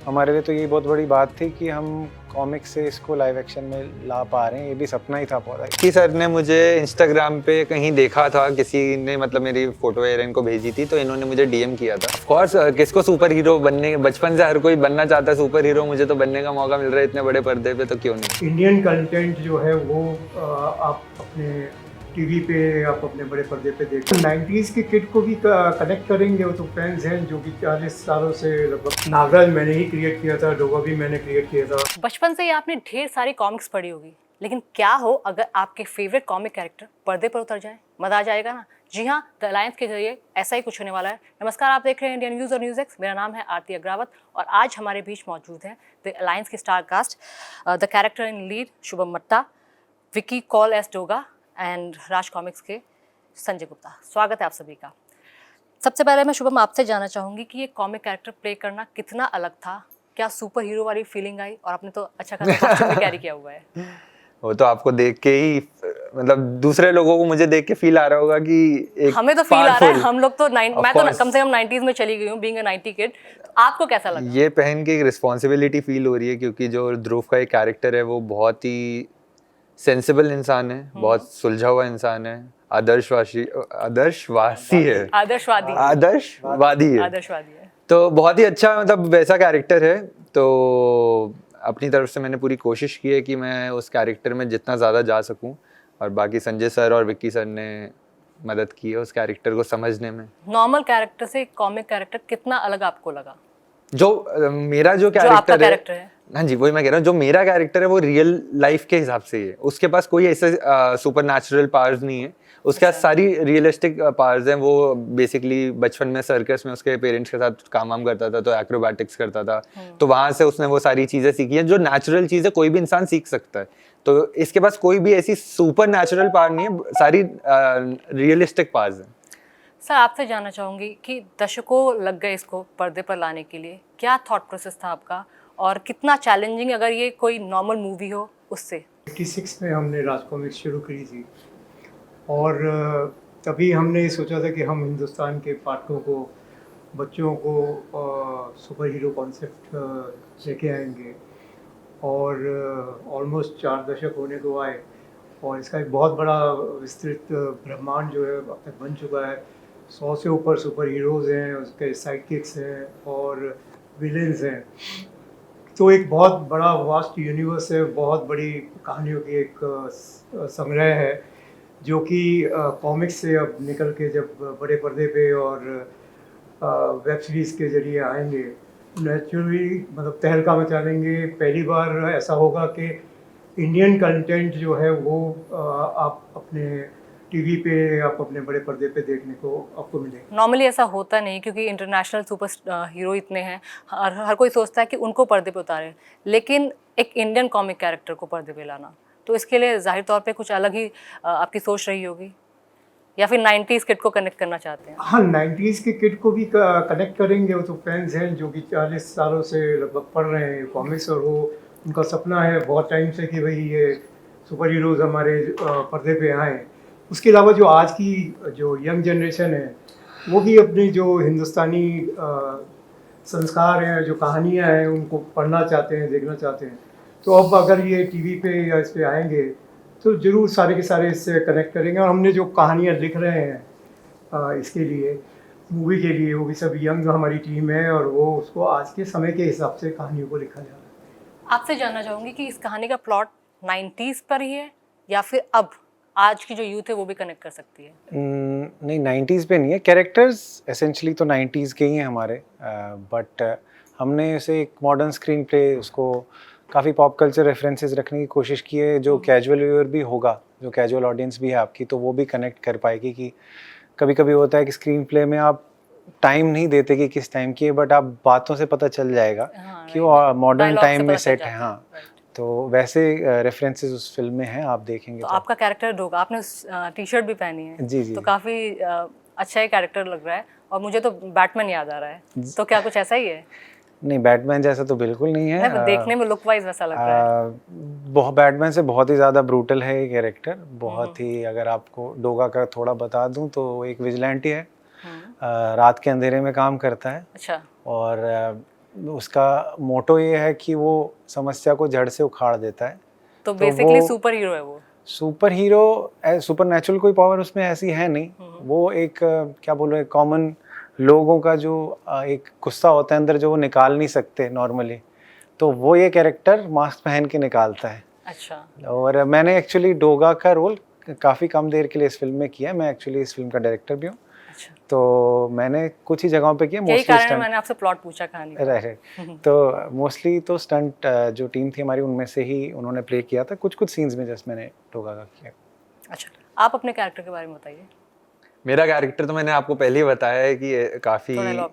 हमारे लिए तो ये बहुत बड़ी बात थी कि हम कॉमिक से इसको लाइव एक्शन में ला पा रहे हैं। ये भी सपना ही था पूरा। कि सर ने मुझे इंस्टाग्राम पे कहीं देखा था, किसी ने मतलब मेरी फोटो एरन को भेजी थी, तो इन्होंने मुझे डीएम किया था। ऑफ कोर्स किसको सुपर हीरो बनने, बचपन से हर कोई बनना चाहता है सुपर हीरो। मुझे तो बनने का मौका मिल रहा है इतने बड़े पर्दे पे, तो क्यों नहीं। इंडियन कंटेंट जो है वो आप अपने टीवी पे, आप अपने बड़े पर्दे पे देखें। 90s के किड को भी कनेक्ट करेंगे। वो तो फैंस हैं जो कि 40 सालों से लगभग। नागराज मैंने ही क्रिएट किया था, डोगा भी मैंने क्रिएट किया था। बचपन से ही आपने ढेर सारी कॉमिक्स पढ़ी होगी, लेकिन क्या हो अगर आपके फेवरेट कॉमिक कैरेक्टर पर्दे पर उतर जाए? मजा आ जाएगा ना। जी हाँ, द अलायंस के जरिए ऐसा ही कुछ होने वाला है। नमस्कार, आप देख रहे हैं इंडियन न्यूज़ और न्यूज़ एक्स। मेरा नाम है आरती अग्रावत और आज हमारे बीच मौजूद है द अलायंस के star cast, the character in lead Shubham Matta, Vicky Kaul as Doga and Raj comics के संजय गुप्ता। स्वागत है आप सभी का। सबसे पहले मैं शुभम आपसे जानना चाहूँगी कि ये कॉमिक कैरेक्टर प्ले करना कितना अलग था? क्या सुपर हीरो वाली फीलिंग आई? और आपने तो अच्छा खासा कॉस्ट्यूम भी कैरी किया हुआ है। वो तो आपको देख के ही, मतलब दूसरे लोगों को मुझे देख के फील आ रहा होगा कि एक हमें तो फील आ रहा है। हम लोग तो मैं तो कम से कम 90s में चली गई हूँ, बीइंग अ 90 किड। आपको कैसा लगा? ये पहन के एक रिस्पॉन्सिबिलिटी फील हो रही है, क्योंकि जो ध्रुव का एक कैरेक्टर है वो बहुत ही सेंसिबल इंसान है, बहुत सुलझा हुआ इंसान है, आदर्शवादी है, आदर्शवादी है। तो बहुत ही अच्छा, मतलब वैसा कैरेक्टर है। तो अपनी तरफ से मैंने पूरी कोशिश की है कि मैं उस कैरेक्टर में जितना ज़्यादा जा सकूं, और बाकी संजय सर और विक्की सर ने मदद की है उस कैरेक्टर को समझने में। नॉर्मल कैरेक्टर से कॉमिक कैरेक्टर कितना अलग आपको लगा? मेरा जो कैरेक्टर है, हाँ जी, वही मैं कह रहा हूँ, जो मेरा कैरेक्टर है वो रियल लाइफ के हिसाब से ही है। उसके पास कोई ऐसे सुपर नेचुरल पावर्स नहीं है। उसके पास सारी रियलिस्टिक पावर्स हैं। वो बेसिकली बचपन में सर्कस में उसके पेरेंट्स के साथ काम वाम करता था, तो एक्रोबैटिक्स करता था, तो वहां से उसने वो सारी चीजें सीखी हैं जो नेचुरल चीजें कोई भी इंसान सीख सकता है। तो इसके पास कोई भी ऐसी सुपर नेचुरल पावर नहीं है, सारी रियलिस्टिक पावर्स हैं। सर आपसे जानना चाहूँगी कि दशकों लग गए इसको पर्दे पर लाने के लिए, क्या थॉट प्रोसेस था आपका और कितना चैलेंजिंग अगर ये कोई नॉर्मल मूवी हो उससे? 86 में हमने राज कॉमिक्स शुरू करी थी और तभी हमने सोचा था कि हम हिंदुस्तान के पाठकों को, बच्चों को सुपर हीरो कॉन्सेप्ट लेके आएंगे। और ऑलमोस्ट 4 दशक होने को आए और इसका एक बहुत बड़ा विस्तृत ब्रह्मांड जो है अब तक बन चुका है। 100 से ऊपर सुपर हीरोज़ हैं, उसके साइड किक्स हैं और विलेंस हैं। तो एक बहुत बड़ा वास्ट यूनिवर्स है, बहुत बड़ी कहानियों की एक संग्रह है, जो कि कॉमिक्स से अब निकल के जब बड़े पर्दे पे और वेब सीरीज़ के जरिए आएंगे, नेचुरली मतलब तहलका मचा देंगे। पहली बार ऐसा होगा कि इंडियन कंटेंट जो है वो आप अपने टीवी पे, आप अपने बड़े पर्दे पे देखने को आपको मिलेगा। नॉर्मली ऐसा होता नहीं, क्योंकि इंटरनेशनल सुपर हीरो इतने हैं, हर कोई सोचता है कि उनको पर्दे पे उतारे, लेकिन एक इंडियन कॉमिक कैरेक्टर को पर्दे पे लाना, तो इसके लिए जाहिर तौर पे कुछ अलग ही आपकी सोच रही होगी, या फिर 90s किड को कनेक्ट करना चाहते हैं? हाँ, 90s के किड को भी कनेक्ट करेंगे। वो तो फैंस हैं जो कि 40 सालों से लगभग पढ़ रहे हैं कॉमिक्स, और वो उनका सपना है बहुत टाइम से कि भाई ये सुपर हीरोज़ हमारे पर्दे पे आएँ। उसके अलावा जो आज की जो यंग जनरेशन है, वो भी अपनी जो हिंदुस्तानी संस्कार हैं, जो कहानियाँ हैं, उनको पढ़ना चाहते हैं, देखना चाहते हैं। तो अब अगर ये टीवी पे या इस पे आएंगे तो ज़रूर सारे के सारे इससे कनेक्ट करेंगे। और हमने जो कहानियाँ लिख रहे हैं इसके लिए, मूवी के लिए, वो भी सब यंग हमारी टीम है और वो उसको आज के समय के हिसाब से कहानियों को लिखा जा रहा है। आपसे जानना चाहूँगी कि इस कहानी का प्लॉट 90s पर ही है या फिर अब आज की जो यूथ है वो भी कनेक्ट कर सकती है? नहीं, 90s पे नहीं है। कैरेक्टर्स एसेंशियली तो 90s के ही हैं हमारे, बट हमने उसे एक मॉडर्न स्क्रीन प्ले, उसको काफ़ी पॉप कल्चर रेफरेंसेस रखने की कोशिश की है, जो कैजुअल व्यूअर भी होगा, जो कैजुअल ऑडियंस भी है आपकी, तो वो भी कनेक्ट कर पाएगी। कि कभी कभी होता है कि स्क्रीन प्ले में आप टाइम नहीं देते कि किस टाइम की है, बट आप बातों से पता चल जाएगा कि वो मॉडर्न टाइम में सेट है। हाँ, तो वैसे रेफरेंसेस उस फिल्म में हैं, आप देखेंगे। तो आपका कैरेक्टर डोगा, आपने टी शर्ट भी पहनी है, जी जी, तो काफ़ी अच्छा ही कैरेक्टर लग रहा है, और मुझे तो बैटमैन याद आ रहा है, तो क्या कुछ ऐसा ही है? नहीं, बैटमैन जैसा तो बिल्कुल नहीं है। नहीं, देखने में लुक वाइज वैसा लग रहा है। बहुत बैटमैन से बहुत ही ज़्यादा ब्रूटल है ये कैरेक्टर, बहुत ही। अगर आपको डोगा का थोड़ा बता दूं तो वो एक विजिलेंटी है, रात के अंधेरे में काम करता है। अच्छा। और उसका मोटो ये है कि वो समस्या को जड़ से उखाड़ देता है। तो बेसिकली वो सुपर हीरो है वो। सुपर हीरो, सुपर नेचुरल कोई पावर उसमें ऐसी है नहीं। वो एक क्या बोलो, कॉमन लोगों का जो एक गुस्सा होता है अंदर जो वो निकाल नहीं सकते नॉर्मली, तो वो ये कैरेक्टर मास्क पहन के निकालता है। अच्छा। और मैंने एक्चुअली डोगा का रोल काफ़ी कम देर के लिए इस फिल्म में किया। मैं एक्चुअली इस फिल्म का डायरेक्टर भी हूँ, अच्छा, तो मैंने कुछ ही जगहों पे किया। यही मोस्टली कारण है स्टंट, मैंने आपसे प्लॉट पूछा कहानी का। राइट। तो मोस्टली तो स्टंट जो टीम थी हमारी उनमें से ही उन्होंने प्ले किया था। कुछ सीन्स में जस्ट मैंने डोगा का किया। अच्छा, आप अपने कैरेक्टर के बारे में बताइए। मेरा कैरेक्टर तो मैंने आपको पहले ही बताया है कि काफ़ी थोड़ा डायलॉग।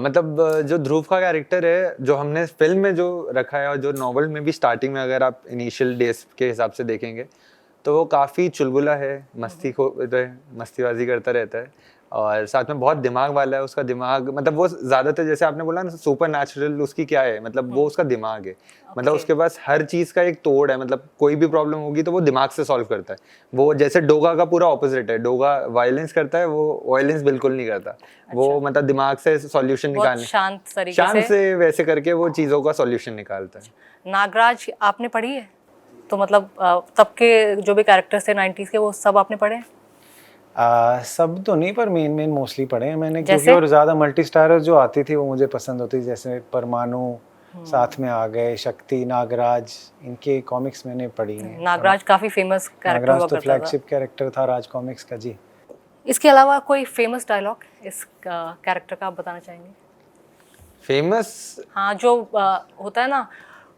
मतलब जो ध्रुव का कैरेक्टर है, जो हमने फिल्म में जो रखा है और जो नॉवल में भी स्टार्टिंग में अगर आप इनिशियल डेज के हिसाब से देखेंगे तो वो काफ़ी चुलबुला है, मस्तीबाजी करता रहता है और साथ में बहुत दिमाग वाला है। उसका दिमाग मतलब वो ज़्यादातर जैसे आपने बोला ना सुपर नेचुरल उसकी क्या है, मतलब वो उसका दिमाग है। मतलब उसके पास हर चीज़ का एक तोड़ है, मतलब कोई भी प्रॉब्लम होगी तो वो दिमाग से सॉल्व करता है। वो जैसे डोगा का पूरा ऑपोजिट है, डोगा वायलेंस करता है, वो वायलेंस बिल्कुल नहीं करता। वो मतलब दिमाग से सॉल्यूशन बहुत निकालने, शांत तरीके शांत से वैसे करके वो चीज़ों का सॉल्यूशन निकालता है। नागराज आपने पढ़ी है? तो मतलब तब के जो भी कैरेक्टर्स थे 90s के वो सब आपने पढ़े हैं? सब तो नहीं, पर मेन मोस्टली पढ़े हैं मैंने, क्योंकि जैसे? और ज़्यादा मल्टी स्टारर जो आती थी वो मुझे पसंद होती, जैसे परमाणु साथ में आ गए, शक्ति, नागराज, इनके कॉमिक्स मैंने पढ़ी हैं। नागराज काफी फेमस कैरेक्टर हुआ नागराज तो करता था। फ्लैगशिप कैरेक्टर था राज कॉमिक्स का जी। इसके अलावा कोई फेमस डायलॉग इस कैरेक्टर का आप बताना चाहेंगे? फेमस, हाँ, जो होता है ना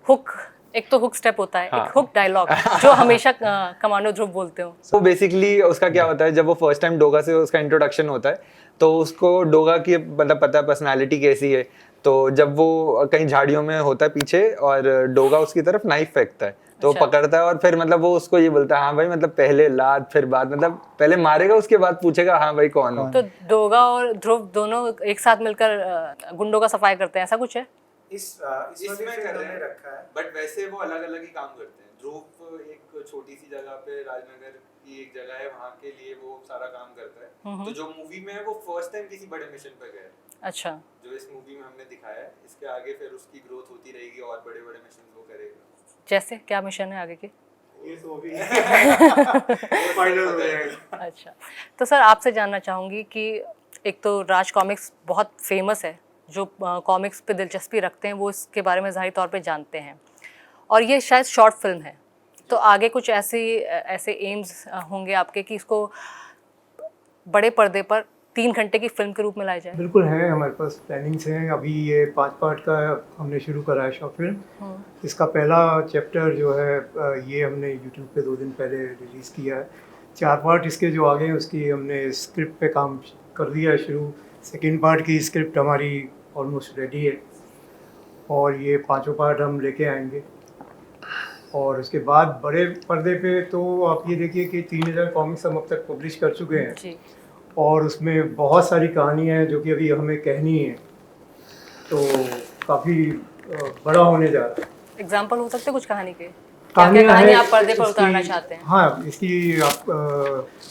हुक, एक तो हुक स्टेप होता है, एक हुक डायलॉग जो हमेशा कमांडो ध्रुव बोलते हो। वो बेसिकली उसका क्या होता है, जब वो फर्स्ट टाइम डोगा से उसका इंट्रोडक्शन होता है तो उसको डोगा की मतलब पता है पर्सनालिटी कैसी है। तो जब वो कहीं झाड़ियों में होता है पीछे और डोगा उसकी तरफ नाइफ फेंकता है तो वो अच्छा। पकड़ता है और फिर मतलब वो उसको ये बोलता है हाँ भाई, मतलब पहले लात फिर बात, मतलब पहले मारेगा उसके बाद पूछेगा हाँ भाई कौन हो। तो डोगा और ध्रुव दोनों एक साथ मिलकर गुंडों का सफाई करते हैं, ऐसा कुछ है? इसमें कर रहे हैं रखा है, बट वैसे वो अलग अलग ही काम करते हैं। ध्रुव एक छोटी सी जगह पे राजनगर की एक जगह है, वहाँ के लिए वो सारा काम करता है। तो जो मूवी में है वो फर्स्ट टाइम किसी बड़े मिशन पे गए। अच्छा। जो इस मूवी में हमने दिखाया है, इसके आगे फिर उसकी ग्रोथ होती रहेगी और बड़े बड़े मिशन वो करेगा। जैसे क्या मिशन है आगे के? ये तो अभी फाइनल हो जाएगा। अच्छा, तो सर आपसे जानना चाहूँगी कि एक तो राज कॉमिक्स बहुत फेमस है, जो कॉमिक्स पे दिलचस्पी रखते हैं वो इसके बारे में ज़ाहिर तौर पे जानते हैं, और ये शायद शॉर्ट फिल्म है, तो आगे कुछ ऐसे एम्स होंगे आपके कि इसको बड़े पर्दे पर 3 घंटे की फिल्म के रूप में लाया जाए? बिल्कुल है, हमारे पास प्लानिंग्स हैं। अभी ये 5 पार्ट का हमने शुरू करा है शॉर्ट फिल्म। इसका पहला चैप्टर जो है ये हमने यूट्यूब पे 2 दिन पहले रिलीज़ किया है। 4 पार्ट इसके जो आगे हैं उसकी हमने स्क्रिप्ट पे काम कर दिया है शुरू। सेकंड पार्ट की स्क्रिप्ट हमारी ऑलमोस्ट रेडी है और ये 5 पार्ट हम लेके आएंगे। और उसके बाद बड़े पर्दे पे तो आप ये देखिए कि 3000 कॉमिक्स हम अब तक पब्लिश कर चुके हैं जी। और उसमें बहुत सारी कहानियाँ हैं जो कि अभी हमें कहनी है, तो काफ़ी बड़ा होने जा रहा है। एग्जाम्पल हो सकते कुछ कहानी के? क्या कहानी आप पर्दे पर उतारना चाहते हैं? हाँ, इसकी आप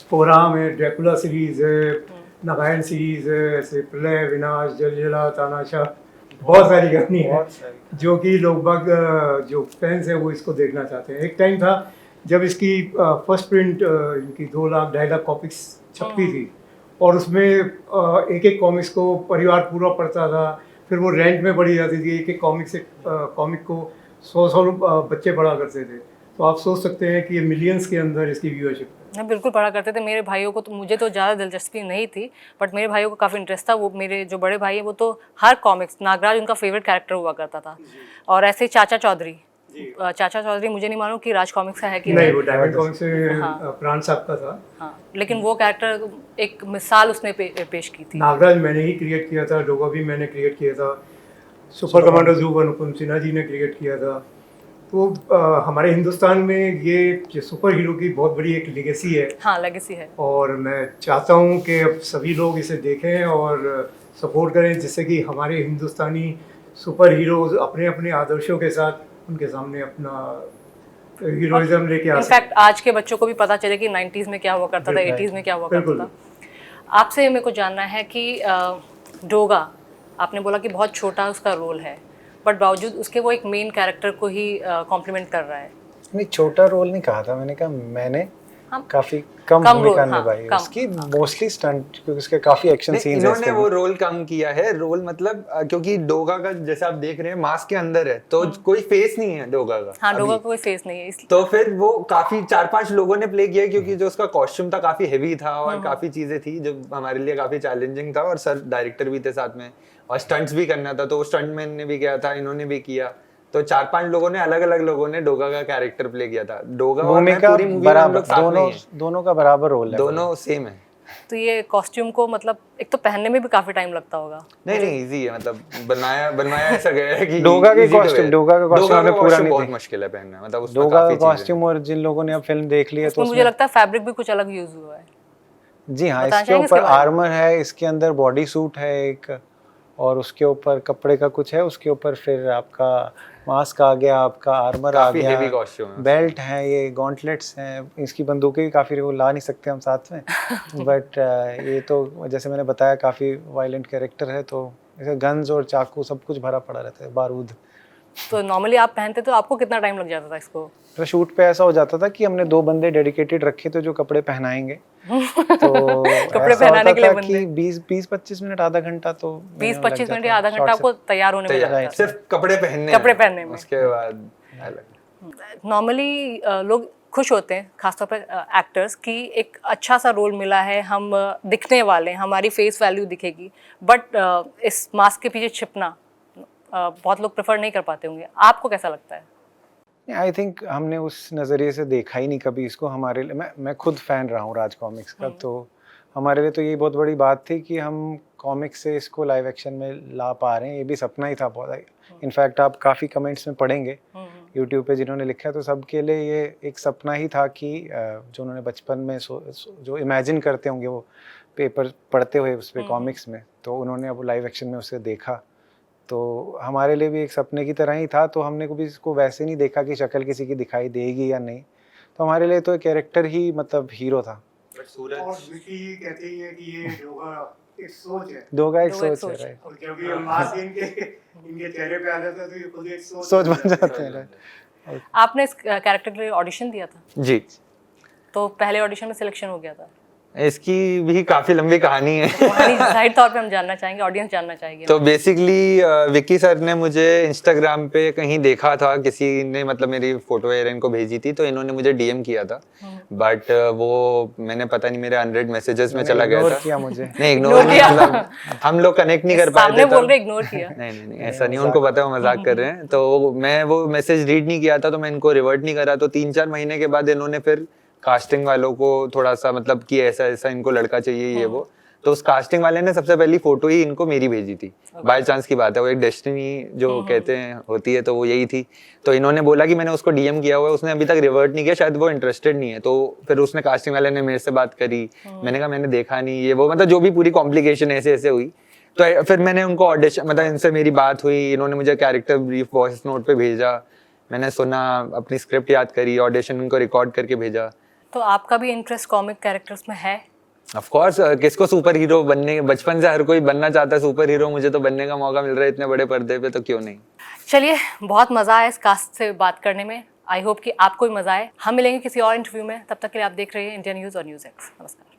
कोराम है, ड्रैकुला सीरीज़ है, नागायन सीरीज़ है, ऐसे प्रलय, विनाश, जलजला, तानाशाह, बहुत सारी कहानी है जो कि लोग बाग जो फैंस हैं वो इसको देखना चाहते हैं। एक टाइम था जब इसकी फर्स्ट प्रिंट इनकी 2 लाख 2.5 लाख कॉपिक्स छपती थी और उसमें एक एक कॉमिक्स को परिवार पूरा पढ़ता था, फिर वो रेंट में पढ़ी जाती थी। एक एक कॉमिक को 100 बच्चे पढ़ा करते थे। तो आप सोच सकते हैं कि ये मिलियंस के अंदर इसकी व्यूअरशिप है। हाँ, बिल्कुल पढ़ा करते थे मेरे भाइयों को। तो मुझे तो ज़्यादा दिलचस्पी नहीं थी, बट मेरे भाइयों को काफ़ी इंटरेस्ट था। वो मेरे जो बड़े भाई हैं वो तो हर कॉमिक्स, नागराज उनका फेवरेट कैरेक्टर हुआ करता था। और ऐसे चाचा चौधरी मुझे नहीं मालूम कि राज कॉमिक्स का है कि नहीं, वो डायमंड कॉमिक्स से हाँ। प्राण साहब का था। हाँ, लेकिन वो कैरेक्टर एक मिसाल उसने पेश की थी। नागराज मैंने ही क्रिएट किया था, डोगा भी मैंने क्रिएट किया था, सुपर कमांडो ध्रुव अनुपम सिन्हा जी ने क्रिएट किया था। तो हमारे हिंदुस्तान में ये सुपर हीरो की बहुत बड़ी एक लेगेसी है। हाँ, लेगेसी है। और मैं चाहता हूँ कि अब सभी लोग इसे देखें और सपोर्ट करें, जिससे कि हमारे हिंदुस्तानी सुपर हीरोज अपने अपने आदर्शों के साथ उनके सामने अपना हीरोइज्म लेके आ इनफैक्ट आज के बच्चों को भी पता चले कि 90s में क्या हुआ करता था, 80s में क्या हुआ करता था। आपसे मेरे को जानना है कि डोगा आपने बोला कि बहुत छोटा उसका रोल है, बट बावजूद उसके वो एक मेन कैरेक्टर को ही कॉम्प्लीमेंट कर रहा है। नहीं, छोटा रोल नहीं कहा था मैंने, कहा मैंने हम काफी कम कम भूमिका रोल, हाँ, निभाई कम। उसकी, मोस्टली स्टंट, क्योंकि उसके काफी एक्शन नहीं, सीन्स इन्होंने वो रोल कम किया है। रोल मतलब क्योंकि डोगा का जैसे आप देख रहे हैं मास्क के अंदर है, तो कोई फेस नहीं है डोगा का। हाँ, डोगा अभी। का कोई फेस नहीं है इसलिए। तो फिर वो काफी 4-5 लोगों ने प्ले किया, क्योंकि जो उसका कॉस्ट्यूम था काफी हेवी था और काफी चीजें थी जो हमारे लिए काफी चैलेंजिंग था, और सर डायरेक्टर भी थे साथ में, और स्टंट्स भी करना था, तो वो स्टंटमैन ने भी किया था, इन्होंने भी किया। तो 4-5 लोगों ने, अलग अलग लोगों ने डोगा का कैरेक्टर प्ले किया था। डोगा और मैं भूमिका पूरी मूवी में हम लोग बराबर, साथ में ही हैं। दोनों का बराबर रोल है, दोनों सेम है। तो ये कॉस्ट्यूम को मतलब एक तो पहनने में भी काफी टाइम लगता होगा। नहीं इजी है, मतलब बनवाया ऐसा गया है कि डोगा के easy to costume- wear। Doga का costume डोगा हमें का पूरा costume नहीं बहुत देख- मुश्किल है पहनना, मतलब उसमें डोगा काफी का चीजें कॉस्ट्यूम, और जिन लोगों ने अब फिल्म देख ली है तो उसमें मुझे लगता है फैब्रिक भी कुछ अलग यूज हुआ है। जी हाँ, बताना इसके चाहेंगे इसके ऊपर बारे में? आर्मर है, इसके अंदर बॉडी सूट है एक, और उसके ऊपर कपड़े का कुछ है, उसके ऊपर फिर आपका मास्क आ गया, आपका आर्मर आ काफी गया, heavy costume है बेल्ट है, ये गॉन्टलेट्स हैं, इसकी बंदूकें भी काफ़ी, वो ला नहीं सकते हम साथ में बट ये तो जैसे मैंने बताया काफ़ी वायलेंट कैरेक्टर है, तो इसे गन्स और चाकू सब कुछ भरा पड़ा रहता है, बारूद। तो नॉर्मली आप पहनते तो आपको कितना टाइम लग जाता था इसको? तो शूट पे ऐसा हो जाता था कि हमने 2 बंदे डेडिकेटेड रखे थे जो कपड़े पहनाएंगे तो कपड़े ऐसा पहनाने होता के लिए था बंदे। कि 20-25 मिनट, आधा घंटा तो 20-25 मिनट या आधा घंटा आपको तैयार होने में तैयार, लगता था। सिर्फ कपड़े पहनने कपड़े हैं, पहनने में। उसके बाद अलग। नॉर्मली लोग खुश होते हैं, खासतौर पर एक्टर्स, कि एक अच्छा सा रोल मिला है, हम दिखने वाले हैं, हमारी फेस वैल्यू दिखेगी, बट इस मास्क के पीछे छिपना बहुत लोग प्रेफर नहीं कर पाते होंगे। आपको कैसा लगता है? आई थिंक हमने उस नज़रिए से देखा ही नहीं कभी इसको। हमारे लिए, मैं खुद फ़ैन रहा हूँ राज कॉमिक्स का, तो हमारे लिए तो ये बहुत बड़ी बात थी कि हम कॉमिक्स से इसको लाइव एक्शन में ला पा रहे हैं। ये भी सपना ही था बहुत। इनफैक्ट आप काफ़ी कमेंट्स में पढ़ेंगे यूट्यूब पे जिन्होंने लिखा है, तो सबके लिए ये एक सपना ही था कि जो उन्होंने बचपन में जो इमेजिन करते होंगे वो पेपर पढ़ते हुए उस पर कॉमिक्स में, तो उन्होंने अब लाइव एक्शन में उसे देखा। तो हमारे लिए भी एक सपने की तरह ही था, तो हमने कभी इसको वैसे नहीं देखा कि शक्ल किसी की दिखाई देगी या नहीं। तो हमारे लिए तो कैरेक्टर ही मतलब हीरो था। और विकी कहते ही है कि ये डोगा एक सोच है, डोगा एक डोगा एक सोच है, सोच। राइट। और जब ये मास्क इनके चेहरे पे आ जाता है तो ये खुद एक सोच बन जाते हैं, राइट। आपने इस कैरेक्टर के लिए ऑडिशन दिया था, जी, तो पहले ऑडिशन में सिलेक्शन हो गया था? इसकी भी काफी लंबी कहानी है। कहानी जाहिर तौर पे हम जानना चाहेंगे, ऑडियंस जानना चाहेगी। तो बेसिकली विक्की सर ने मुझे इंस्टाग्राम पे कहीं देखा था, किसी ने मतलब मेरी फोटो एरन को भेजी थी, तो इन्होंने मुझे डीएम किया था, बट वो मैंने पता नहीं मेरे 100 मैसेजेस में चला गया इग्नोर था। किया मुझे। नहीं इग्नोर नहीं, किया। मतलब हम लोग कनेक्ट नहीं कर पाए सामने थे बोल तब। रहे इग्नोर किया। नहीं ऐसा नहीं, उनको पता है वो मजाक कर रहे हैं। तो मैं वो मैसेज रीड नहीं किया था, तो मैं इनको रिवर्ट नहीं करा। तो 3-4 महीने के बाद इन्होंने फिर कास्टिंग वालों को थोड़ा सा मतलब कि ऐसा ऐसा इनको लड़का चाहिए ये वो, तो उस कास्टिंग वाले ने सबसे पहली फोटो ही इनको मेरी भेजी थी। बाय चांस की बात है, वो एक डेस्टिनी जो कहते हैं होती है, तो वो यही थी। तो इन्होंने बोला कि मैंने उसको डीएम किया हुआ है, उसने अभी तक रिवर्ट नहीं किया, शायद वो इंटरेस्टेड नहीं है। तो फिर उसने कास्टिंग वाले ने मेरे से बात करी, मैंने कहा मैंने देखा नहीं ये वो, मतलब जो भी पूरी कॉम्प्लिकेशन ऐसे ऐसे हुई। तो फिर मैंने उनको ऑडिशन, मतलब इनसे मेरी बात हुई, इन्होंने मुझे कैरेक्टर ब्रीफ वॉइस नोट पे भेजा, मैंने सुना, अपनी स्क्रिप्ट याद करी, ऑडिशन उनको रिकॉर्ड करके भेजा। तो आपका भी इंटरेस्ट कॉमिक कैरेक्टर्स में है? ऑफ कोर्स, किसको सुपर हीरो बनने, बचपन से हर कोई बनना चाहता है सुपर हीरो। मुझे तो बनने का मौका मिल रहा है इतने बड़े पर्दे पे, तो क्यों नहीं। चलिए, बहुत मज़ा आया इस कास्ट से बात करने में। आई होप कि आपको भी मज़ा आए। हम मिलेंगे किसी और इंटरव्यू में, तब तक के लिए आप देख रहे हैं इंडियन न्यूज़ और न्यूज़ एक्स। नमस्कार।